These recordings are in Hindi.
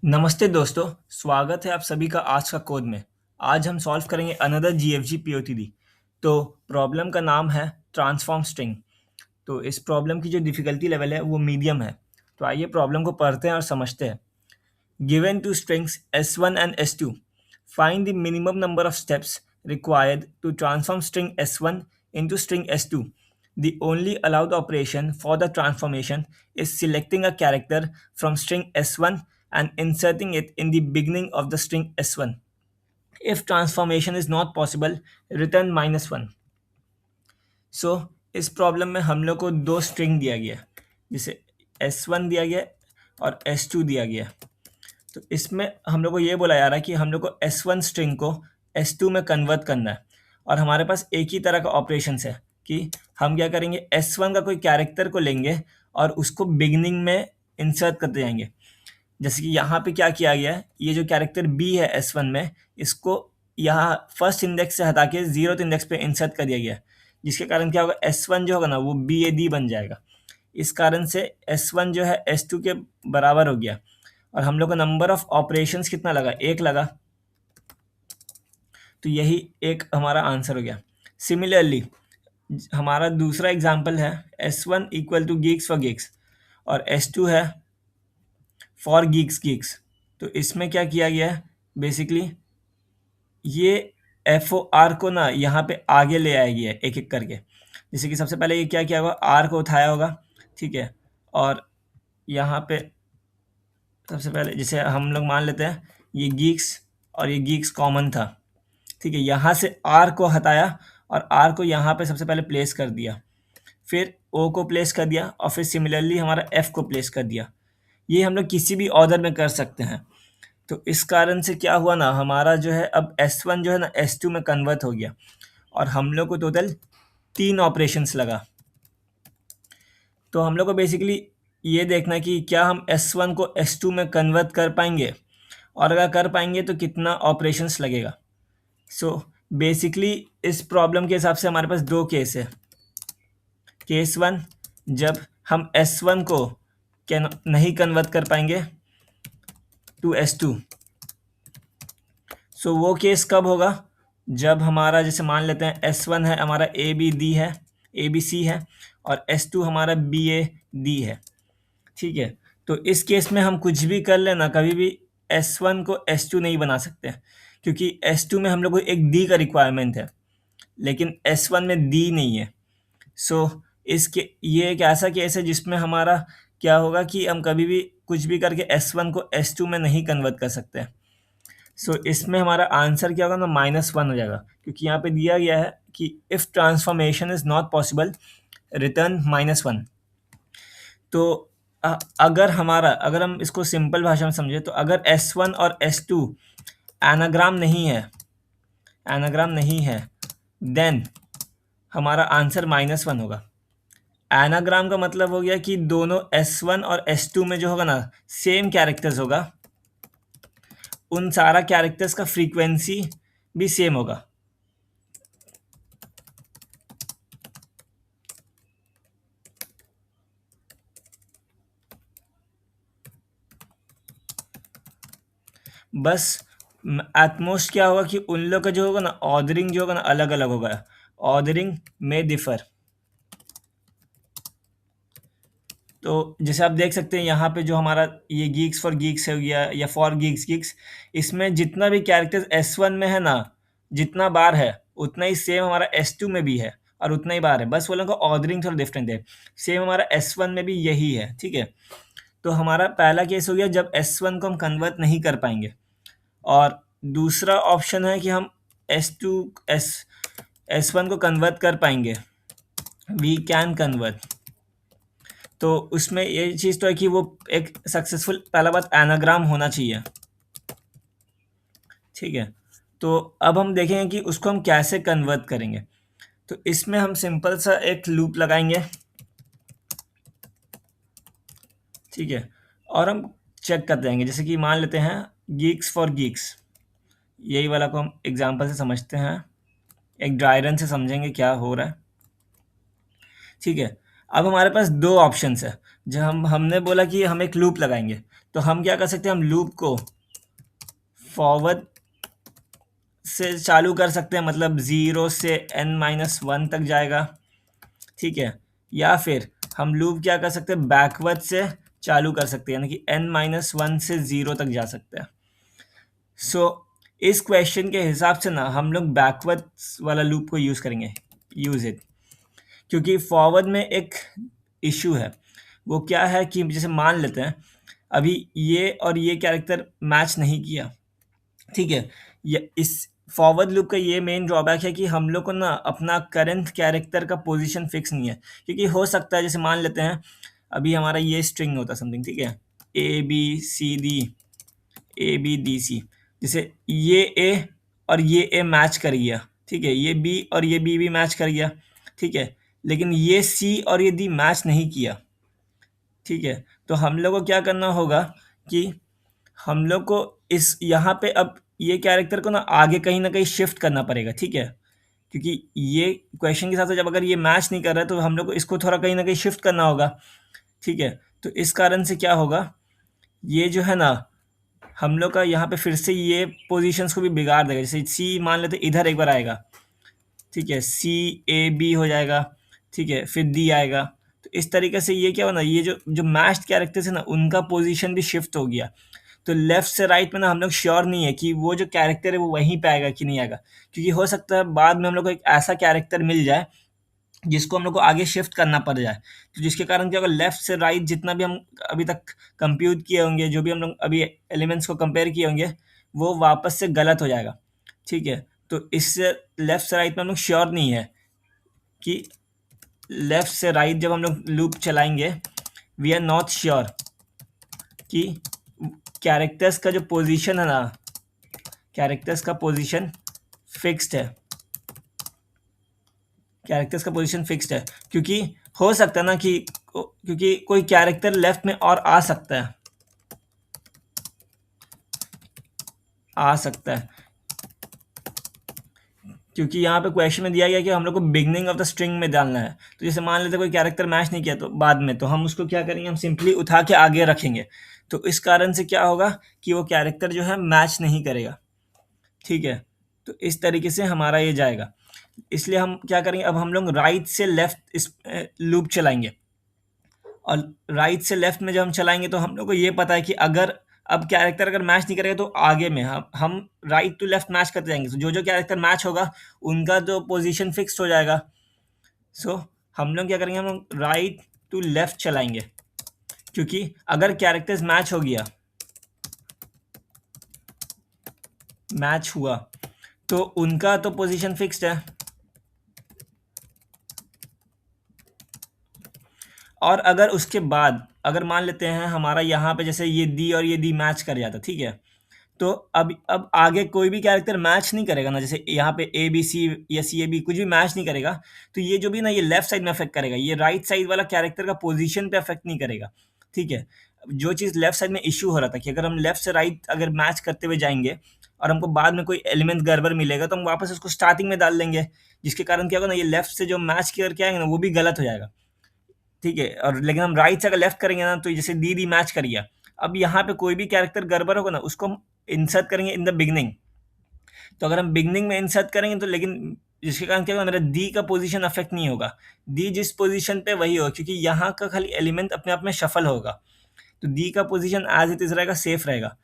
नमस्ते दोस्तों, स्वागत है आप सभी का आज का कोड में। आज हम सॉल्व करेंगे अनदर जीएफजी पीओटीडी। तो प्रॉब्लम का नाम है ट्रांसफॉर्म स्ट्रिंग। तो इस प्रॉब्लम की जो डिफ़िकल्टी लेवल है वो मीडियम है। तो आइए प्रॉब्लम को पढ़ते हैं और समझते हैं। Given two strings S1 and S2, find the minimum number of steps required to transform string S1 into string S2. The only allowed operation for the transformation is selecting a character from string S1 and inserting it in the beginning of the string S1. If transformation is not possible, return -1. सो इस प्रॉब्लम में हम लोग को दो स्ट्रिंग दिया गया, जिसे S1 दिया गया और S2 दिया गया। तो इसमें हम लोग को ये बोला जा रहा है कि हम लोग को S1 स्ट्रिंग को S2 में कन्वर्ट करना है, और हमारे पास एक ही तरह का ऑपरेशन है कि हम क्या करेंगे, S1 का कोई कैरेक्टर को लेंगे और उसको बिगिनिंग में इंसर्ट करते जाएंगे। जैसे कि यहाँ पे क्या किया गया है, ये जो कैरेक्टर B है S1 में, इसको यहाँ फर्स्ट इंडेक्स से हटा के 0th इंडेक्स पे इंसर्ट कर दिया गया है, जिसके कारण क्या होगा, S1 जो होगा ना वो BAD बन जाएगा। इस कारण से S1 जो है S2 के बराबर हो गया, और हम लोग का नंबर ऑफ ऑपरेशंस कितना लगा, 1 लगा। तो यही एक हमारा आंसर हो गया। सिमिलरली हमारा दूसरा एग्जाम्पल है S1 equal to geeks for geeks और S2 है फॉर गीक्स गीक्स। तो इसमें क्या किया गया है, बेसिकली ये FOR को ना यहाँ पे आगे ले आया गया है एक एक करके। जैसे कि सबसे पहले ये क्या किया होगा, R को उठाया होगा, ठीक है। और यहाँ पे सबसे पहले जैसे हम लोग मान लेते हैं ये गीक्स और ये गीक्स कॉमन था, ठीक है। यहाँ से R को हटाया और R को यहाँ पे सबसे पहले प्लेस कर दिया, फिर O को प्लेस कर दिया, और फिर सिमिलरली हमारा F को प्लेस कर दिया। ये हम लोग किसी भी ऑर्डर में कर सकते हैं। तो इस कारण से क्या हुआ ना, हमारा जो है अब S1 जो है ना S2 में कन्वर्ट हो गया, और हम लोग को टोटल 3 ऑपरेशंस लगा। तो हम लोग को बेसिकली ये देखना है कि क्या हम S1 को S2 में कन्वर्ट कर पाएंगे, और अगर कर पाएंगे तो कितना ऑपरेशंस लगेगा। सो बेसिकली इस प्रॉब्लम के हिसाब से हमारे पास दो केस है। केस 1, जब हम S1 को नहीं कन्वर्ट कर पाएंगे टू S2। सो वो केस कब होगा, जब हमारा जैसे मान लेते हैं S1 है हमारा ABC है, और S2 हमारा BAD है, ठीक है। तो इस केस में हम कुछ भी कर लेना, कभी भी S1 को S2 नहीं बना सकते, क्योंकि S2 में हम लोग को एक D का रिक्वायरमेंट है, लेकिन S1 में D नहीं है। सो इसके ये एक ऐसा केस है जिसमें हमारा क्या होगा कि हम कभी भी कुछ भी करके S1 को S2 में नहीं कन्वर्ट कर सकते। सो इसमें हमारा आंसर क्या होगा ना, -1 हो जाएगा, क्योंकि यहाँ पे दिया गया है कि if transformation is not possible, return -1। तो अगर हम इसको सिंपल भाषा में समझे, तो अगर S1 और S2 एनाग्राम नहीं है देन हमारा आंसर -1 होगा। एनाग्राम का मतलब हो गया कि दोनों S1 और S2 में जो होगा ना सेम कैरेक्टर्स होगा, उन सारा कैरेक्टर्स का फ्रीक्वेंसी भी सेम होगा। बस एटमोस्ट क्या होगा कि उन लोग का जो होगा ना ऑर्डरिंग जो होगा ना अलग अलग होगा, ऑर्डरिंग में डिफर। तो जैसे आप देख सकते हैं यहाँ पे जो हमारा ये गीक्स फॉर गीक्स हो गया या फॉर गीक्स गीक्स, इसमें जितना भी कैरेक्टर्स S1 में है ना, जितना बार है उतना ही सेम हमारा S2 में भी है, और उतना ही बार है, बस वो लोगों का ऑर्डरिंग थोड़ा डिफरेंट है। सेम हमारा S1 में भी यही है, ठीक है। तो हमारा पहला केस हो गया जब S1 को हम कन्वर्ट नहीं कर पाएंगे, और दूसरा ऑप्शन है कि हम S1 को कन्वर्ट कर पाएंगे, वी कैन कन्वर्ट। तो उसमें ये चीज़ तो है कि वो एक सक्सेसफुल, पहला बात एनाग्राम होना चाहिए, ठीक है। तो अब हम देखेंगे कि उसको हम कैसे कन्वर्ट करेंगे। तो इसमें हम सिंपल सा एक लूप लगाएंगे, ठीक है, और हम चेक करते जाएंगे। जैसे कि मान लेते हैं गीक्स फॉर गीक्स, यही वाला को हम एग्जांपल से समझते हैं, एक ड्राई रन से समझेंगे क्या हो रहा है, ठीक है। अब हमारे पास दो ऑप्शंस है। जब हमने बोला कि हम एक लूप लगाएंगे, तो हम क्या कर सकते हैं, हम लूप को फॉरवर्ड से चालू कर सकते हैं, मतलब 0 से n-1 तक जाएगा, ठीक है। या फिर हम लूप क्या कर सकते हैं, बैकवर्ड से चालू कर सकते हैं, यानी कि n-1 से 0 तक जा सकते हैं। सो इस क्वेश्चन के हिसाब से ना हम लोग बैकवर्ड वाला लूप को यूज़ करेंगे, यूज़ इट, क्योंकि फॉरवर्ड में एक इशू है। वो क्या है कि जैसे मान लेते हैं अभी ये और ये कैरेक्टर मैच नहीं किया, ठीक है। ये इस फॉरवर्ड लूप का ये मेन ड्रॉबैक है कि हम लोग को ना अपना करंट कैरेक्टर का पोजीशन फिक्स नहीं है, क्योंकि हो सकता है जैसे मान लेते हैं अभी हमारा ये स्ट्रिंग होता समथिंग, ठीक है, A B C D, A B D C, जैसे ये ए और ये ए मैच कर गया, ठीक है, ये बी और ये बी भी मैच कर गया, ठीक है, लेकिन ये सी और ये डी मैच नहीं किया, ठीक है। तो हम लोग को क्या करना होगा कि हम लोग को इस यहाँ पे अब ये कैरेक्टर को ना आगे कहीं ना कहीं शिफ्ट करना पड़ेगा, ठीक है, क्योंकि ये क्वेश्चन के हिसाब से जब अगर ये मैच नहीं कर रहा है तो हम लोग को इसको थोड़ा कहीं ना कहीं शिफ्ट करना होगा, ठीक है। तो इस कारण से क्या होगा, ये जो है ना हम लोग का यहाँ पे फिर से ये पोजीशंस को भी बिगाड़ देगा। जैसे सी मान लेते इधर एक बार आएगा, ठीक है, सी ए बी हो जाएगा, ठीक है, फिर डी आएगा। तो इस तरीके से ये क्या हो ना, ये जो जो मैच्ड कैरेक्टर्स है ना उनका पोजीशन भी शिफ्ट हो गया। तो लेफ्ट से राइट में ना हम लोग श्योर नहीं है कि वो जो कैरेक्टर है वो वहीं पे आएगा कि नहीं आएगा, क्योंकि हो सकता है बाद में हम लोग को एक ऐसा कैरेक्टर मिल जाए जिसको हम लोग को आगे शिफ्ट करना पड़ जाए, तो जिसके कारण क्या होगा, लेफ्ट से राइट जितना भी हम अभी तक कंप्यूट किए होंगे, जो भी हम लोग अभी एलिमेंट्स को कंपेयर किए होंगे, वो वापस से गलत हो जाएगा, ठीक है। तो इससे लेफ्ट से राइट में हम लोग श्योर नहीं है कि लेफ्ट से राइट जब हम लोग लूप चलाएंगे, वी आर नॉट श्योर कि कैरेक्टर्स का जो पोजीशन है ना, कैरेक्टर्स का पोजीशन फिक्स्ड है, कैरेक्टर्स का पोजीशन फिक्स्ड है, क्योंकि हो सकता है ना कि क्योंकि कोई कैरेक्टर लेफ्ट में और आ सकता है, आ सकता है, क्योंकि यहाँ पे क्वेश्चन में दिया गया कि हम लोग को बिगनिंग ऑफ द स्ट्रिंग में डालना है। तो जैसे मान लेते कोई कैरेक्टर मैच नहीं किया तो बाद में, तो हम उसको क्या करेंगे, हम सिंपली उठा के आगे रखेंगे। तो इस कारण से क्या होगा कि वो कैरेक्टर जो है मैच नहीं करेगा, ठीक है। तो इस तरीके से हमारा ये जाएगा। इसलिए हम क्या करेंगे, अब हम लोग राइट से लेफ्ट इस लूप चलाएंगे, और राइट से लेफ्ट में जब हम चलाएंगे तो हम लोग को ये पता है कि अगर अब कैरेक्टर अगर मैच नहीं करेगा तो आगे में हम राइट टू लेफ्ट मैच करते जाएंगे, तो जो जो कैरेक्टर मैच होगा उनका जो पोजीशन फिक्स हो जाएगा। सो हम लोग क्या करेंगे, हम लोग राइट टू लेफ्ट चलाएंगे, क्योंकि अगर कैरेक्टर्स मैच हो गया, मैच हुआ, तो उनका तो पोजीशन फिक्स्ड है। और अगर उसके बाद अगर मान लेते हैं हमारा यहाँ पे जैसे ये डी और ये डी मैच कर जाता, ठीक है, तो अब आगे कोई भी कैरेक्टर मैच नहीं करेगा ना, जैसे यहाँ पे ए बी सी या सी ए बी कुछ भी मैच नहीं करेगा, तो ये जो भी ना ये लेफ्ट साइड में अफेक्ट करेगा, ये राइट साइड वाला कैरेक्टर का पोजीशन पे अफेक्ट नहीं करेगा, ठीक है। जो चीज़ लेफ्ट साइड में इशू हो रहा था कि अगर हम लेफ्ट से राइट अगर मैच करते हुए जाएंगे और हमको बाद में कोई एलिमेंट गड़बड़ मिलेगा तो हम वापस उसको स्टार्टिंग में डाल देंगे, जिसके कारण क्या होगा ना, ये लेफ्ट से जो मैच करके आएंगे ना वो भी गलत हो जाएगा, ठीक है। और लेकिन हम राइट से अगर लेफ्ट करेंगे ना, तो जैसे डी डी मैच कर गया, अब यहाँ पे कोई भी कैरेक्टर गड़बड़ होगा ना उसको हम इंसर्ट करेंगे इन द बिगनिंग। तो अगर हम बिगनिंग में इंसर्ट करेंगे तो लेकिन जिसके कारण क्या होगा, मेरा डी का पोजीशन अफेक्ट नहीं होगा, डी जिस पोजीशन पे वही होगा, क्योंकि यहाँ का खाली एलिमेंट अपने आप में शफल होगा, तो डी का पोजीशन एज इट इज रहेगा, सेफ रहेगा।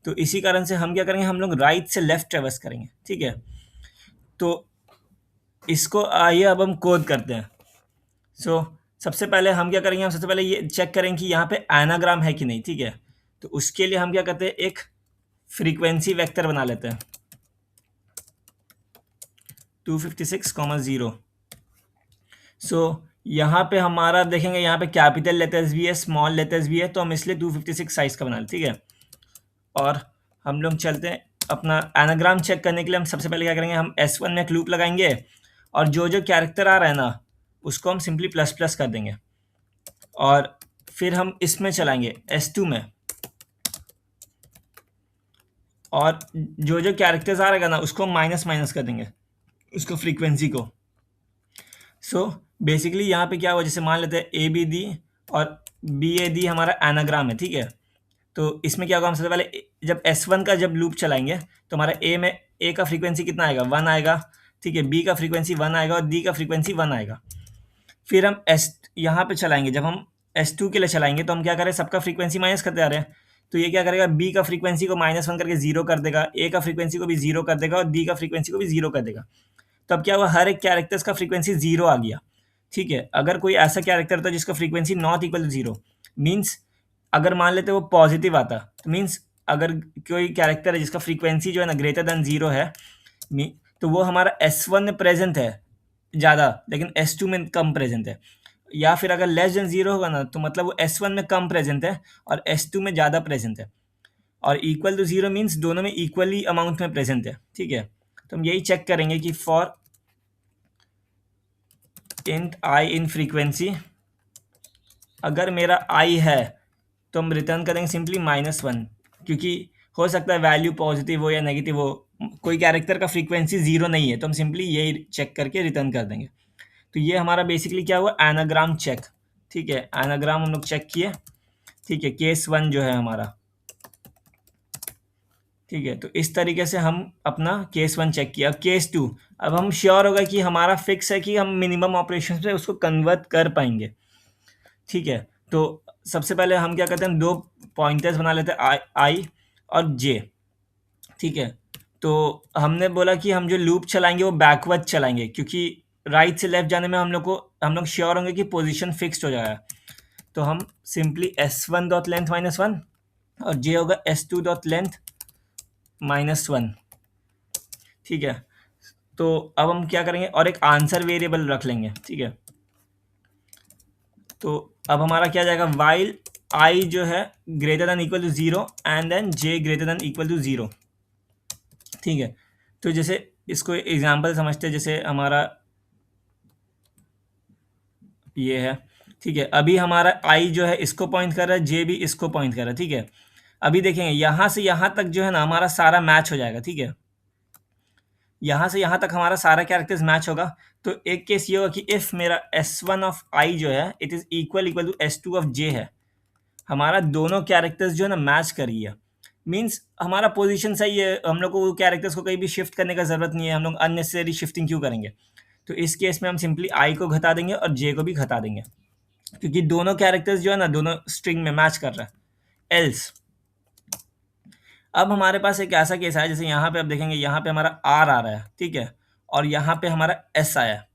तो इसी कारण से हम क्या करेंगे, हम लोग राइट से लेफ्ट ट्रेवर्स करेंगे, ठीक है। तो इसको आइए अब हम कोड करते हैं। सो सबसे पहले हम क्या करेंगे, हम सबसे पहले ये चेक करेंगे कि यहाँ पे एनाग्राम है कि नहीं, ठीक है। तो उसके लिए हम क्या करते हैं, एक फ्रीक्वेंसी वेक्टर बना लेते हैं 256,0। सो यहाँ पे हमारा देखेंगे, यहाँ पे कैपिटल लेटर्स भी है, स्मॉल लेटर्स भी है, तो हम इसलिए 256 साइज का बना लेते, ठीक है। और हम लोग चलते हैं अपना एनाग्राम चेक करने के लिए, हम सबसे पहले क्या करेंगे, हम S1 में एक लूप लगाएंगे, और जो जो कैरेक्टर आ रहा है ना उसको हम सिंपली प्लस प्लस कर देंगे, और फिर हम इसमें चलाएंगे S2 में, और जो जो कैरेक्टर्स आ रहेगा ना उसको माइनस माइनस कर देंगे, उसको फ्रीक्वेंसी को। सो बेसिकली यहाँ पे क्या हुआ, जैसे मान लेते हैं ए बी डी और बी ए डी हमारा एनाग्राम है, ठीक है। तो इसमें क्या होगा, हम सबसे पहले जब S1 का जब लूप चलाएंगे तो हमारा ए का फ्रीक्वेंसी कितना आएगा, 1 आएगा, ठीक है, बी का फ्रीक्वेंसी 1 आएगा और डी का फ्रीक्वेंसी 1 आएगा। फिर हम एस यहाँ पे चलाएंगे, जब हम S2 के लिए चलाएंगे तो हम क्या करें, सबका फ्रीक्वेंसी माइनस करते आ रहे हैं, तो ये क्या करेगा, बी का फ्रीक्वेंसी को -1 करके 0 कर देगा, ए का फ्रीक्वेंसी को भी 0 कर देगा और डी का फ्रीक्वेंसी को भी 0 कर देगा। तो अब क्या हुआ, हर एक कैरेक्टर्स का फ्रीक्वेंसी 0 आ गया, ठीक है। अगर कोई ऐसा कैरेक्टर था जिसका frequency not equal to 0, means अगर मान लेते वो पॉजिटिव आता, तो मीन्स अगर कोई कैरेक्टर है जिसका फ्रीक्वेंसी जो है ना ग्रेटर देन 0 है, तो वो हमारा S1 में प्रेजेंट है ज़्यादा, लेकिन S2 में कम प्रेजेंट है। या फिर अगर लेस देन 0 होगा ना, तो मतलब वो S1 में कम प्रेजेंट है और S2 में ज़्यादा प्रेजेंट है। और इक्वल टू 0 मीन्स दोनों में इक्वली अमाउंट में प्रेजेंट है, ठीक है। तो हम यही चेक करेंगे कि for int I in frequency, अगर मेरा आई है तो हम रिटर्न करेंगे सिंपली -1, क्योंकि हो सकता है वैल्यू पॉजिटिव हो या नेगेटिव हो, कोई कैरेक्टर का फ्रीक्वेंसी 0 नहीं है, तो हम सिंपली यही चेक करके रिटर्न कर देंगे। तो ये हमारा बेसिकली क्या हुआ, एनाग्राम चेक, ठीक है। एनाग्राम हम लोग चेक किए, ठीक है, केस 1 जो है हमारा, ठीक है। तो इस तरीके से हम अपना केस 1 चेक किया। केस 2, अब हम श्योर होगा कि हमारा फिक्स है कि हम मिनिमम ऑपरेशन से उसको कन्वर्ट कर पाएंगे, ठीक है। तो सबसे पहले हम क्या करते हैं, 2 पॉइंटर्स बना लेते हैं, आई और जे, ठीक है। तो हमने बोला कि हम जो लूप चलाएंगे वो बैकवर्ड चलाएंगे, क्योंकि राइट से लेफ्ट जाने में हम लोग श्योर होंगे कि पोजीशन फिक्स्ड हो जाएगा। तो हम सिंपली S1 डॉट लेंथ -1 और जे होगा S2 डॉट लेंथ -1, ठीक है। तो अब हम क्या करेंगे, और एक आंसर वेरिएबल रख लेंगे, ठीक है। तो अब हमारा क्या जाएगा, वाइल आई जो है greater than equal to 0 and then J greater than equal to 0, ठीक है। तो जैसे इसको एग्जांपल समझते हैं, जैसे हमारा ये है, ठीक है। अभी हमारा आई जो है इसको पॉइंट कर रहा है, जे भी इसको पॉइंट कर रहा है, ठीक है। अभी देखेंगे यहाँ से यहाँ तक जो है ना हमारा सारा मैच हो जाएगा, ठीक है। यहाँ से यहाँ तक हमारा सारा कैरेक्टर्स मैच होगा। तो एक केस ये होगा कि इफ़ मेरा S1 ऑफ आई जो है it is equal to S2 of J है, हमारा दोनों कैरेक्टर्स जो है ना मैच कर रही है, मीन्स हमारा पोजीशन सही है, हम लोग को वो कैरेक्टर्स को कहीं भी शिफ्ट करने का ज़रूरत नहीं है, हम लोग अननेसेसरी शिफ्टिंग क्यों करेंगे। तो इस केस में हम सिंपली आई को घटा देंगे और जे को भी घटा देंगे, क्योंकि दोनों कैरेक्टर्स जो है ना दोनों स्ट्रिंग में मैच कर रहा है। एल्स अब हमारे पास एक ऐसा केस है, जैसे यहाँ पे आप देखेंगे यहाँ पे हमारा आर आ रहा है, ठीक है, और यहाँ पे हमारा एस आया है।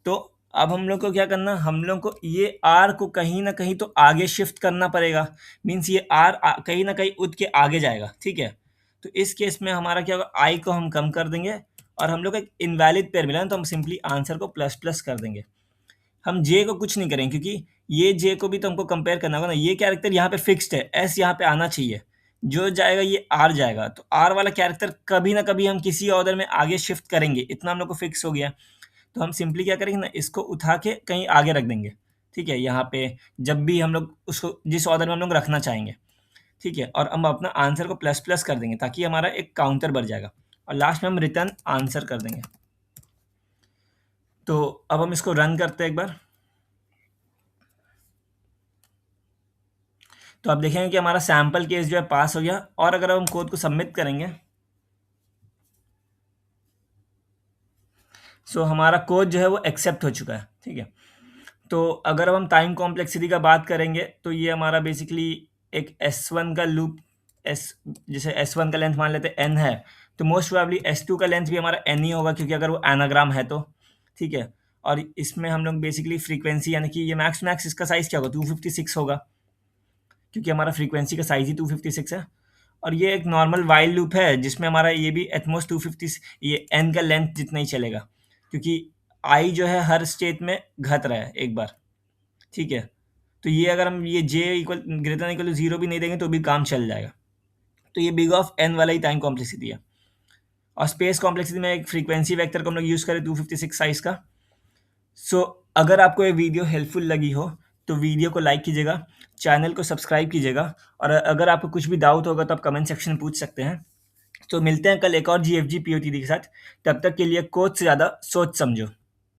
तो अब हम लोग को क्या करना, हम लोग को ये आर को कहीं ना कहीं तो आगे शिफ्ट करना पड़ेगा, मीन्स ये आर कहीं ना कहीं उठ के आगे जाएगा, ठीक है। तो इस केस में हमारा क्या होगा, आई को हम कम कर देंगे और हम लोग को एक इनवैलिड पेयर मिला, तो हम सिंपली आंसर को प्लस प्लस कर देंगे। हम जे को कुछ नहीं करेंगे, क्योंकि ये जे को भी तो हमको कंपेयर करना होगा ना, ये कैरेक्टर यहाँ पे फिक्स्ड है, एस यहाँ पे आना चाहिए, जो जाएगा ये आर जाएगा, तो आर वाला कैरेक्टर कभी ना कभी हम किसी ऑर्डर में आगे शिफ्ट करेंगे, इतना हम लोग को फिक्स हो गया। तो हम सिंपली क्या करेंगे ना, इसको उठा के कहीं आगे रख देंगे, ठीक है, यहाँ पे जब भी हम लोग उसको जिस ऑर्डर में हम लोग रखना चाहेंगे, ठीक है। और हम अपना आंसर को प्लस प्लस कर देंगे ताकि हमारा एक काउंटर बढ़ जाएगा और लास्ट में हम रिटर्न आंसर कर देंगे। तो अब हम इसको रन करते हैं एक बार, तो आप देखेंगे कि हमारा सैम्पल केस जो है पास हो गया। और अगर हम कोड को सबमिट करेंगे, सो हमारा कोड जो है वो एक्सेप्ट हो चुका है, ठीक है। तो अगर हम टाइम कॉम्प्लेक्सिटी का बात करेंगे तो ये हमारा बेसिकली एक S1 का लूप, जैसे S1 का लेंथ मान लेते हैं n है, तो मोस्ट प्रोबेबली S2 का लेंथ भी हमारा n ही होगा, क्योंकि अगर वो एनाग्राम है तो, ठीक है। और इसमें हम लोग बेसिकली फ्रीक्वेंसी, यानी कि ये मैक्स इसका साइज़ क्या होगा, 256 होगा, क्योंकि हमारा फ्रीक्वेंसी का साइज़ ही 256 है। और ये एक नॉर्मल वाइल लूप है जिसमें हमारा ये भी एटमोस्ट 250, ये n का लेंथ जितना ही चलेगा, क्योंकि आई जो है हर स्टेट में घट रहा है एक बार, ठीक है। तो ये अगर हम ये J equal greater than equal to 0 भी नहीं देंगे तो भी काम चल जाएगा। तो ये बिग ऑफ n वाला ही टाइम कॉम्प्लेक्सिटी है। और स्पेस कॉम्प्लेक्सिटी में एक फ्रीक्वेंसी वेक्टर को हम लोग यूज़ करें 256 साइज़ का। सो अगर आपको ये वीडियो हेल्पफुल लगी हो तो वीडियो को लाइक कीजिएगा, चैनल को सब्सक्राइब कीजिएगा, और अगर आपको कुछ भी डाउट होगा तो आप कमेंट सेक्शन में पूछ सकते हैं। तो मिलते हैं कल एक और GFG POTD के साथ, तब तक के लिए कोड से ज़्यादा सोच समझो।